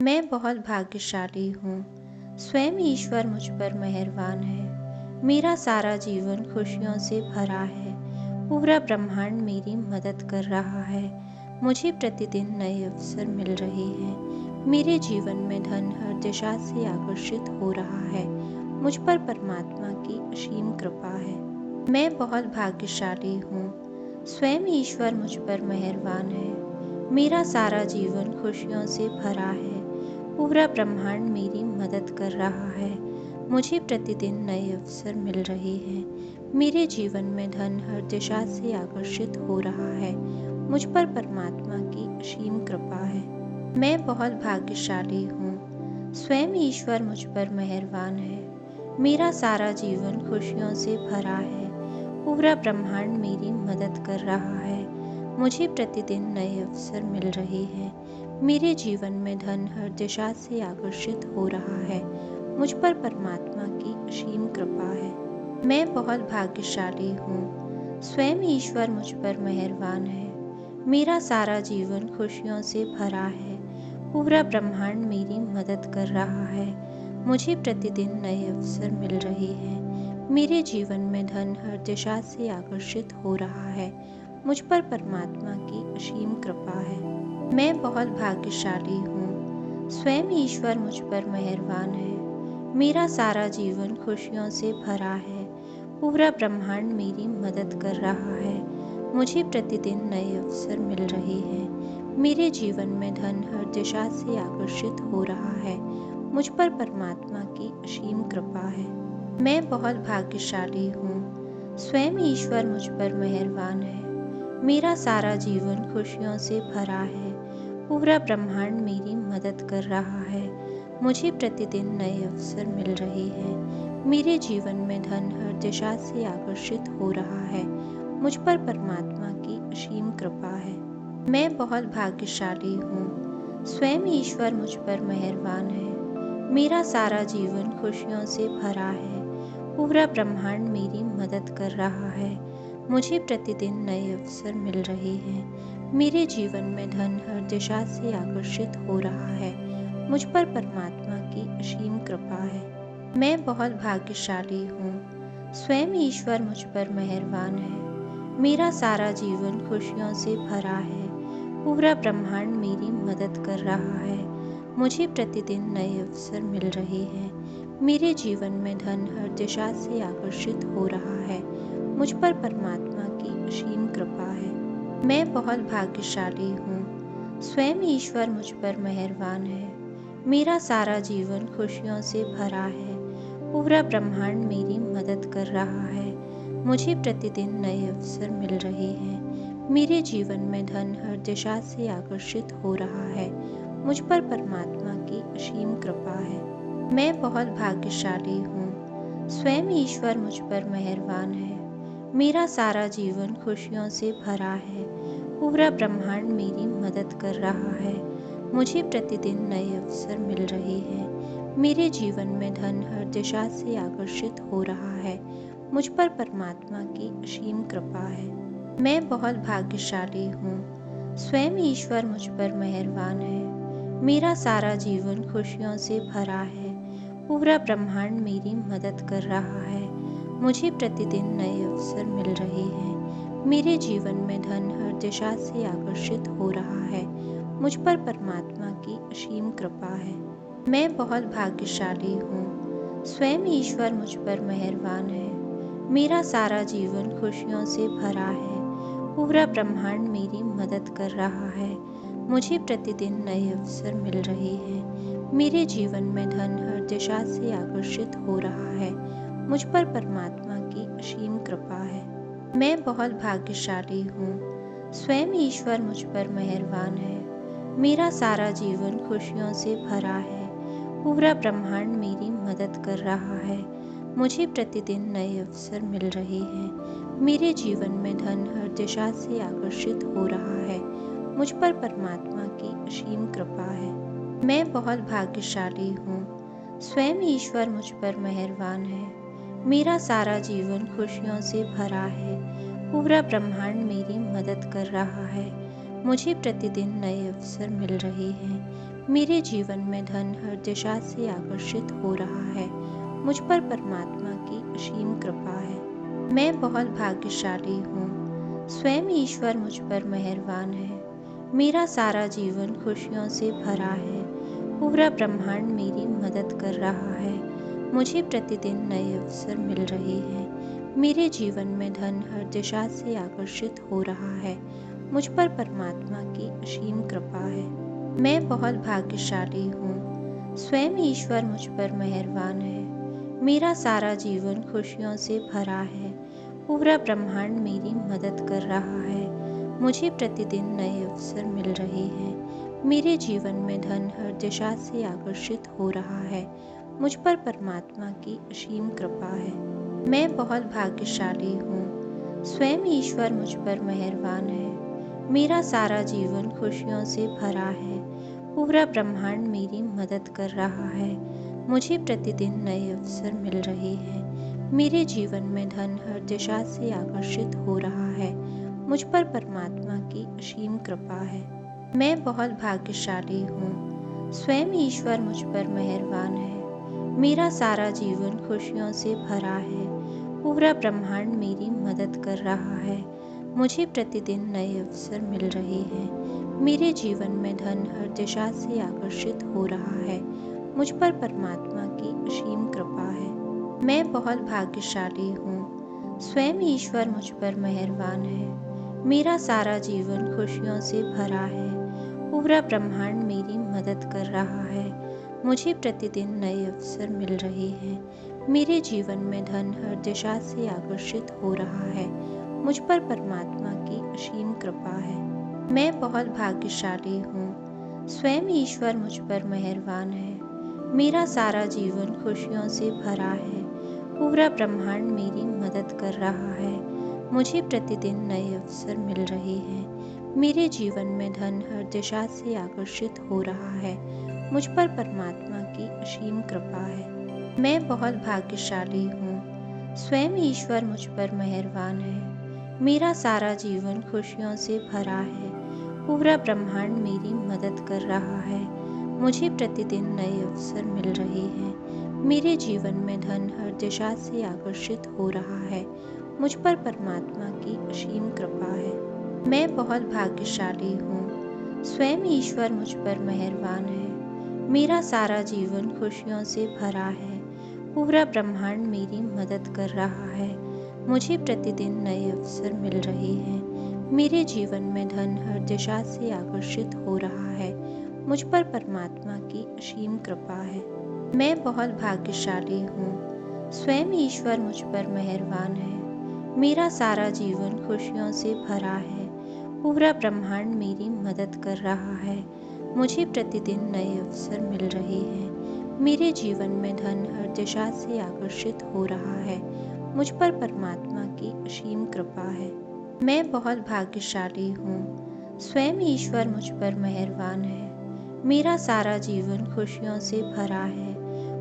मैं बहुत भाग्यशाली हूँ। स्वयं ईश्वर मुझ पर मेहरबान है। मेरा सारा जीवन खुशियों से भरा है। पूरा ब्रह्मांड मेरी मदद कर रहा है। मुझे प्रतिदिन नए अवसर मिल रहे हैं। मेरे जीवन में धन हर दिशा से आकर्षित हो रहा है। मुझ पर परमात्मा की असीम कृपा है। मैं बहुत भाग्यशाली हूँ। स्वयं ईश्वर मुझ पर मेहरबान है। मेरा सारा जीवन खुशियों से भरा है। पूरा ब्रह्मांड मेरी मदद कर रहा है। मुझे प्रतिदिन नए अवसर मिल रहे हैं। मेरे जीवन में धन हर दिशा से आकर्षित हो रहा है। मुझ पर परमात्मा की असीम कृपा है। मैं बहुत भाग्यशाली हूँ। स्वयं ईश्वर मुझ पर मेहरबान है। मेरा सारा जीवन खुशियों से भरा है। पूरा ब्रह्मांड मेरी मदद कर रहा है। मुझे प्रतिदिन नए अवसर मिल रहे हैं। मेरे जीवन में धन हर दिशा से आकर्षित हो रहा है। मुझ पर परमात्मा की असीम कृपा है। मैं बहुत भाग्यशाली हूँ। स्वयं ईश्वर मुझ पर मेहरबान है। मेरा सारा जीवन खुशियों से भरा है। पूरा ब्रह्मांड मेरी मदद कर रहा है। मुझे प्रतिदिन नए अवसर मिल रहे हैं। मेरे जीवन में धन हर दिशा से आकर्षित हो रहा है। मुझ पर परमात्मा की असीम कृपा है। मैं बहुत भाग्यशाली हूँ। स्वयं ईश्वर मुझ पर मेहरबान है। मेरा सारा जीवन खुशियों से भरा है। पूरा ब्रह्मांड मेरी मदद कर रहा है। मुझे प्रतिदिन नए अवसर मिल रहे हैं। मेरे जीवन में धन हर दिशा से आकर्षित हो रहा है। मुझ पर परमात्मा की असीम कृपा है। मैं बहुत भाग्यशाली हूँ। स्वयं ईश्वर मुझ पर मेहरबान है। मेरा सारा जीवन खुशियों से भरा है। पूरा ब्रह्मांड मेरी मदद कर रहा है। मुझे प्रतिदिन नए अवसर मिल रहे हैं। मेरे जीवन में धन हर दिशा से आकर्षित हो रहा है। मुझ पर परमात्मा की असीम कृपा है। मैं बहुत भाग्यशाली हूँ। स्वयं ईश्वर मुझ पर मेहरबान है। मेरा सारा जीवन खुशियों से भरा है। पूरा ब्रह्मांड मेरी मदद कर रहा है। मुझे प्रतिदिन नए अवसर मिल रहे हैं। मेरे जीवन में धन हर दिशा से आकर्षित हो रहा है। मुझ पर परमात्मा की असीम कृपा है। मैं बहुत भाग्यशाली हूँ। स्वयं ईश्वर मुझ पर मेहरबान है। मेरा सारा जीवन खुशियों से भरा है। पूरा ब्रह्मांड मेरी मदद कर रहा है। मुझे प्रतिदिन नए अवसर मिल रहे हैं। मेरे जीवन में धन हर दिशा से आकर्षित हो रहा है। मुझ पर परमात्मा की असीम कृपा है। मैं बहुत भाग्यशाली हूँ। स्वयं ईश्वर मुझ पर मेहरबान है। मेरा सारा जीवन खुशियों से भरा है। पूरा ब्रह्मांड मेरी मदद कर रहा है। मुझे प्रतिदिन नए अवसर मिल रहे हैं। मेरे जीवन में धन हर दिशा से आकर्षित हो रहा है। मुझ पर परमात्मा की असीम कृपा है। मैं बहुत भाग्यशाली हूँ। स्वयं ईश्वर मुझ पर मेहरबान है। मेरा सारा जीवन खुशियों से भरा है। पूरा ब्रह्मांड मेरी मदद कर रहा है। मुझे प्रतिदिन नए अवसर मिल रहे हैं। मेरे जीवन में धन हर दिशा से आकर्षित हो रहा है। मुझ पर परमात्मा की असीम कृपा है। मैं बहुत भाग्यशाली हूँ। स्वयं ईश्वर मुझ पर मेहरबान है। मेरा सारा जीवन खुशियों से भरा है। पूरा ब्रह्मांड मेरी मदद कर रहा है। मुझे प्रतिदिन नए अवसर मिल रहे हैं। मेरे जीवन में धन हर दिशा से आकर्षित हो रहा है। मुझ पर परमात्मा की असीम कृपा है। मैं बहुत भाग्यशाली हूँ। स्वयं ईश्वर मुझ पर मेहरबान है। मेरा सारा जीवन खुशियों से भरा है। पूरा ब्रह्मांड मेरी मदद कर रहा है। मुझे प्रतिदिन नए अवसर मिल रहे हैं। मेरे जीवन में धन हर दिशा से आकर्षित हो रहा है। मुझ पर परमात्मा की असीम कृपा है। मैं बहुत भाग्यशाली हूँ। स्वयं ईश्वर मुझ पर मेहरबान है। मेरा सारा जीवन खुशियों से भरा है। पूरा ब्रह्मांड मेरी मदद कर रहा है। मुझे प्रतिदिन नए अवसर मिल रहे हैं। मेरे जीवन में धन हर दिशा से आकर्षित हो रहा है। मुझ पर परमात्मा की असीम कृपा है। मैं बहुत भाग्यशाली हूँ। स्वयं ईश्वर मुझ पर मेहरबान है। मेरा सारा जीवन खुशियों से भरा है। पूरा ब्रह्मांड मेरी मदद कर रहा है। मुझे प्रतिदिन नए अवसर मिल रहे हैं। मेरे जीवन में धन हर दिशा से आकर्षित हो रहा है। मुझ पर परमात्मा की असीम कृपा है। मैं बहुत भाग्यशाली हूँ। स्वयं ईश्वर मुझ पर मेहरबान है। मेरा सारा जीवन खुशियों से भरा है। पूरा ब्रह्मांड मेरी मदद कर रहा है। मुझे प्रतिदिन नए अवसर मिल रहे हैं। मेरे जीवन में धन हर दिशा से आकर्षित हो रहा है। मुझ पर परमात्मा की असीम कृपा है। मैं बहुत भाग्यशाली हूँ। स्वयं ईश्वर मुझ पर मेहरबान है। मेरा सारा जीवन खुशियों से भरा है। पूरा ब्रह्मांड मेरी मदद कर रहा है। मुझे प्रतिदिन नए अवसर मिल रहे हैं। मेरे जीवन में धन हर दिशा से आकर्षित हो रहा है। मुझ पर परमात्मा की असीम कृपा है। मैं बहुत भाग्यशाली हूँ। स्वयं ईश्वर मुझ पर मेहरबान है। मेरा सारा जीवन खुशियों से भरा है। पूरा ब्रह्मांड मेरी मदद कर रहा है। मुझे प्रतिदिन नए अवसर मिल रहे हैं। मेरे जीवन में धन हर दिशा से आकर्षित हो रहा है। मुझ पर परमात्मा की असीम कृपा है। मैं बहुत भाग्यशाली हूँ। स्वयं ईश्वर मुझ पर मेहरबान है। मेरा सारा जीवन खुशियों से भरा है। पूरा ब्रह्मांड मेरी मदद कर रहा है। मुझे प्रतिदिन नए अवसर मिल रहे हैं। मेरे जीवन में धन हर दिशा से आकर्षित हो रहा है। मुझ पर परमात्मा की असीम कृपा है। मैं बहुत भाग्यशाली हूँ। स्वयं ईश्वर मुझ पर मेहरबान है। मेरा सारा जीवन खुशियों से भरा है। पूरा ब्रह्मांड मेरी मदद कर रहा है। मुझे प्रतिदिन नए अवसर मिल रहे हैं। मेरे जीवन में धन हर दिशा से आकर्षित हो रहा है। मुझ पर परमात्मा की असीम कृपा है। मैं बहुत भाग्यशाली हूँ। स्वयं ईश्वर मुझ पर मेहरबान है। मेरा सारा जीवन खुशियों से भरा है। पूरा ब्रह्मांड मेरी मदद कर रहा है। मुझे प्रतिदिन नए अवसर मिल रहे हैं। मेरे जीवन में धन हर दिशा से आकर्षित हो रहा है। मुझ पर परमात्मा की असीम कृपा है। मैं बहुत भाग्यशाली हूँ। स्वयं ईश्वर मुझ पर मेहरबान है। मेरा सारा जीवन खुशियों से भरा है। पूरा ब्रह्मांड मेरी मदद कर रहा है। मुझे प्रतिदिन नए अवसर मिल रहे हैं। मेरे जीवन में धन हर दिशा से आकर्षित हो रहा है। मुझ पर परमात्मा की असीम कृपा है। मैं बहुत भाग्यशाली हूँ। स्वयं ईश्वर मुझ पर मेहरबान है। मेरा सारा जीवन खुशियों से भरा है। पूरा ब्रह्मांड मेरी मदद कर रहा है। मुझे प्रतिदिन नए अवसर मिल रहे हैं। मेरे जीवन में धन हर दिशा से आकर्षित हो रहा है। मुझ पर परमात्मा की असीम कृपा है। मैं बहुत भाग्यशाली हूँ। स्वयं ईश्वर मुझ पर मेहरबान है। मेरा सारा जीवन खुशियों से भरा है। पूरा ब्रह्मांड मेरी मदद कर रहा है। मुझे प्रतिदिन नए अवसर मिल रहे हैं। मेरे जीवन में धन हर दिशा से आकर्षित हो रहा है। मुझ पर परमात्मा की असीम कृपा है। मैं बहुत भाग्यशाली हूँ। स्वयं ईश्वर मुझ पर मेहरबान है। मेरा सारा जीवन खुशियों से भरा है।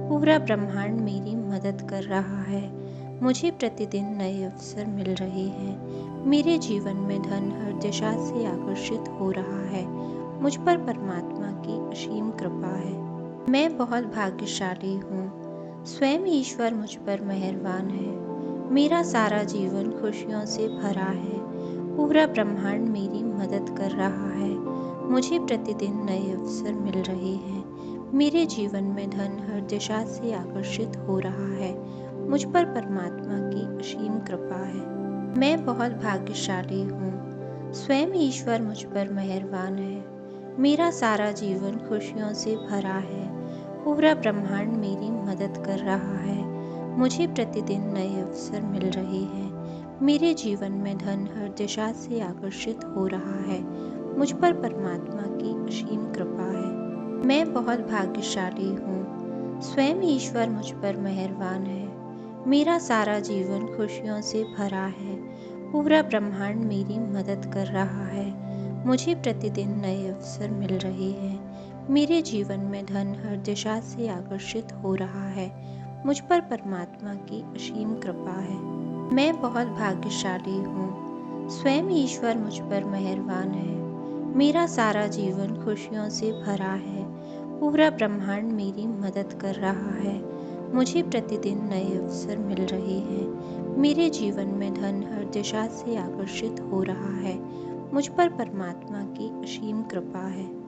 पूरा ब्रह्मांड मेरी मदद कर रहा है। मुझे प्रतिदिन नए अवसर मिल रहे हैं। मेरे जीवन में धन हर दिशा से आकर्षित हो रहा है। मुझ पर परमात्मा की असीम कृपा है। मैं बहुत भाग्यशाली हूँ। स्वयं ईश्वर मुझ पर मेहरबान है। मेरा सारा जीवन खुशियों से भरा है। पूरा ब्रह्मांड मेरी मदद कर रहा है। मुझे प्रतिदिन नए अवसर मिल रहे हैं। मेरे जीवन में धन हर दिशा से आकर्षित हो रहा है। मुझ पर परमात्मा की असीम कृपा है। मैं बहुत भाग्यशाली हूँ। स्वयं ईश्वर मुझ पर मेहरबान है। मेरा सारा जीवन खुशियों से भरा है। पूरा ब्रह्मांड मेरी मदद कर रहा है। मुझे प्रतिदिन नए अवसर मिल रहे हैं। मेरे जीवन में धन हर दिशा से आकर्षित हो रहा है। मुझ पर परमात्मा की असीम कृपा है। मैं बहुत भाग्यशाली हूँ। स्वयं ईश्वर मुझ पर मेहरबान है। मेरा सारा जीवन खुशियों से भरा है। पूरा ब्रह्मांड मेरी मदद कर रहा है। मुझे प्रतिदिन नए अवसर मिल रहे हैं। मेरे जीवन में धन हर दिशा से आकर्षित हो रहा है। मुझ पर परमात्मा की असीम कृपा है। मैं बहुत भाग्यशाली हूँ। स्वयं ईश्वर मुझ पर मेहरबान है। मेरा सारा जीवन खुशियों से भरा है। पूरा ब्रह्मांड मेरी मदद कर रहा है। मुझे प्रतिदिन नए अवसर मिल रहे हैं। मेरे जीवन में धन हर दिशा से आकर्षित हो रहा है। मुझ पर परमात्मा की असीम कृपा है।